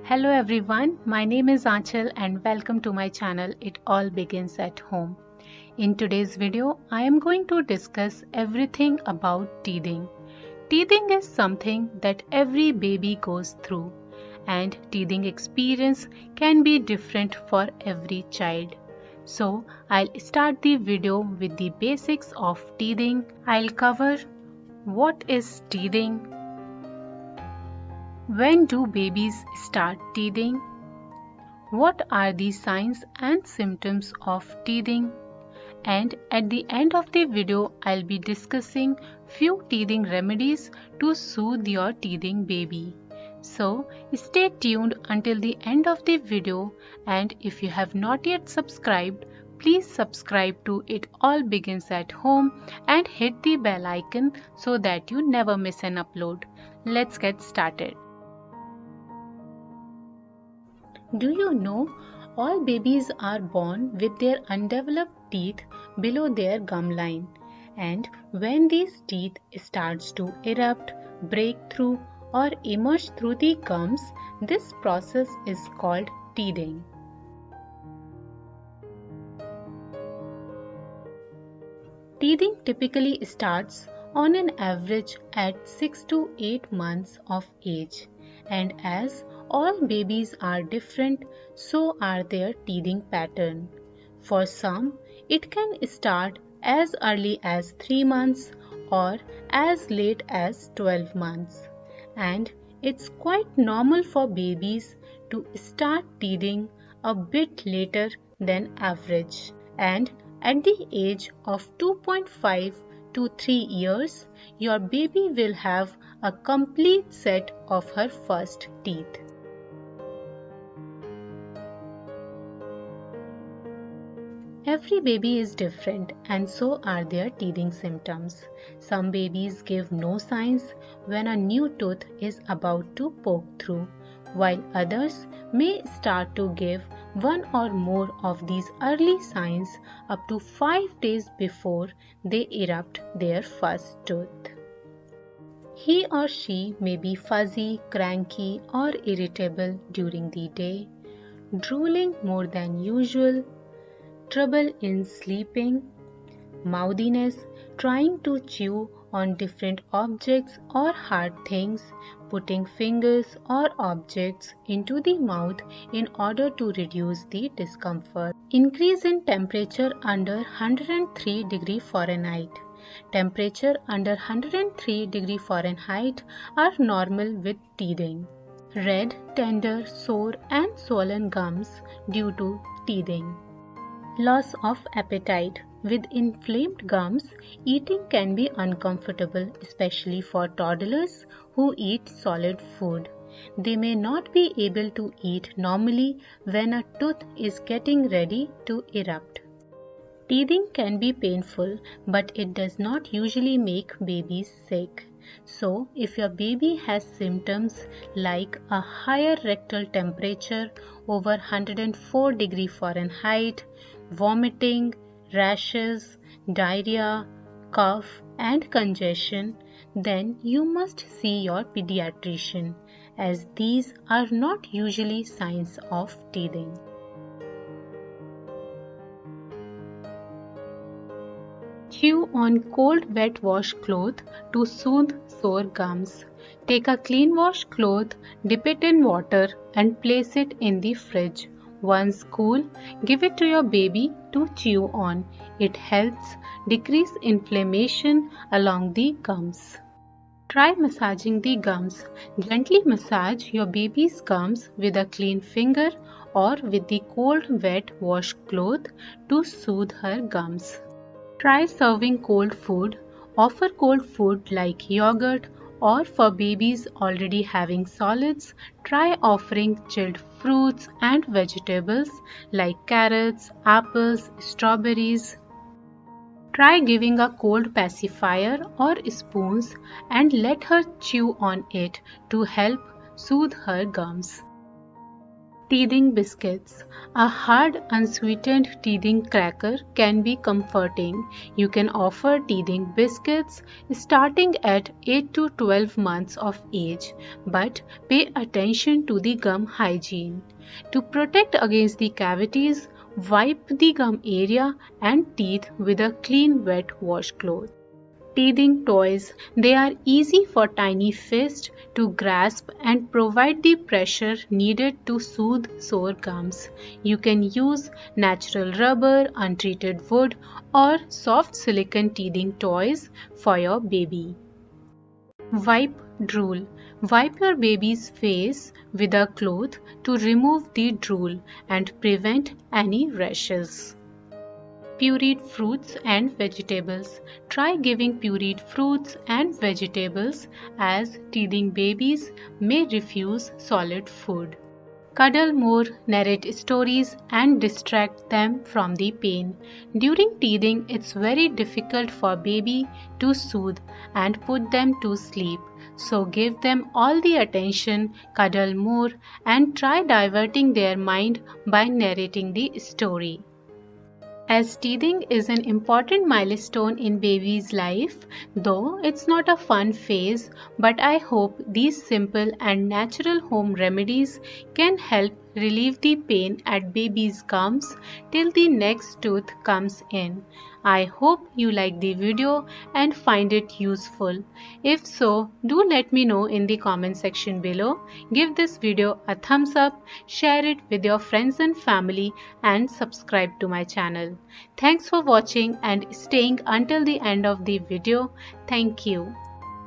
Hello everyone, my name is Aanchal and welcome to my channel It All Begins at Home. In today's video, I am going to discuss everything about teething. Teething is something that every baby goes through, and teething experience can be different for every child. So, I'll start the video with the basics of teething. I'll cover what is teething, when do babies start teething, what are the signs and symptoms of teething, and at the end of the video I'll be discussing few teething remedies to soothe your teething baby. So stay tuned until the end of the video, and if you have not yet subscribed, please subscribe to It All Begins at Home and hit the bell icon so that you never miss an upload. Let's get started. Do you know all babies are born with their undeveloped teeth below their gum line, and when these teeth starts to erupt, break through or emerge through the gums, this process is called teething. Teething typically starts on an average at 6 to 8 months of age, and as all babies are different, so are their teething pattern. For some, it can start as early as 3 months or as late as 12 months. And it's quite normal for babies to start teething a bit later than average. And at the age of 2.5 to 3 years, your baby will have a complete set of her first teeth. Every baby is different, and so are their teething symptoms. Some babies give no signs when a new tooth is about to poke through, while others may start to give one or more of these early signs up to 5 days before they erupt their first tooth. He or she may be fuzzy, cranky, or irritable during the day, drooling more than usual, trouble in sleeping, mouthiness, trying to chew on different objects or hard things, putting fingers or objects into the mouth in order to reduce the discomfort. Increase in temperature under 103 degree Fahrenheit. Temperature under 103 degree Fahrenheit are normal with teething. Red, tender, sore and swollen gums due to teething. Loss of appetite. With inflamed gums, eating can be uncomfortable, especially for toddlers who eat solid food. They may not be able to eat normally when a tooth is getting ready to erupt. Teething can be painful, but it does not usually make babies sick. So, if your baby has symptoms like a higher rectal temperature over 104 degree Fahrenheit, vomiting, rashes, diarrhea, cough and congestion, then you must see your pediatrician, as these are not usually signs of teething. Chew on cold wet washcloth to soothe sore gums. Take a clean washcloth, dip it in water and place it in the fridge. Once cool, give it to your baby to chew on. It helps decrease inflammation along the gums. Try massaging the gums. Gently massage your baby's gums with a clean finger or with the cold wet washcloth to soothe her gums. Try serving cold food. Offer cold food like yogurt, or for babies already having solids, try offering chilled fruits and vegetables like carrots, apples, strawberries. Try giving a cold pacifier or spoons and let her chew on it to help soothe her gums. Teething biscuits. A hard, unsweetened teething cracker can be comforting. You can offer teething biscuits starting at 8 to 12 months of age, but pay attention to the gum hygiene. To protect against the cavities, wipe the gum area and teeth with a clean wet washcloth. Teething toys. They are easy for tiny fists to grasp and provide the pressure needed to soothe sore gums. You can use natural rubber, untreated wood, or soft silicone teething toys for your baby. Wipe drool. Wipe your baby's face with a cloth to remove the drool and prevent any rashes. Pureed fruits and vegetables. Try giving pureed fruits and vegetables as teething babies may refuse solid food. Cuddle more, narrate stories, and distract them from the pain. During teething, it's very difficult for baby to soothe and put them to sleep. So give them all the attention, cuddle more, and try diverting their mind by narrating the story. As teething is an important milestone in baby's life, though it's not a fun phase, but I hope these simple and natural home remedies can help relieve the pain at baby's gums till the next tooth comes in. I hope you like the video and find it useful. If so, do let me know in the comment section below. Give this video a thumbs up, share it with your friends and family, and subscribe to my channel. Thanks for watching and staying until the end of the video. Thank you.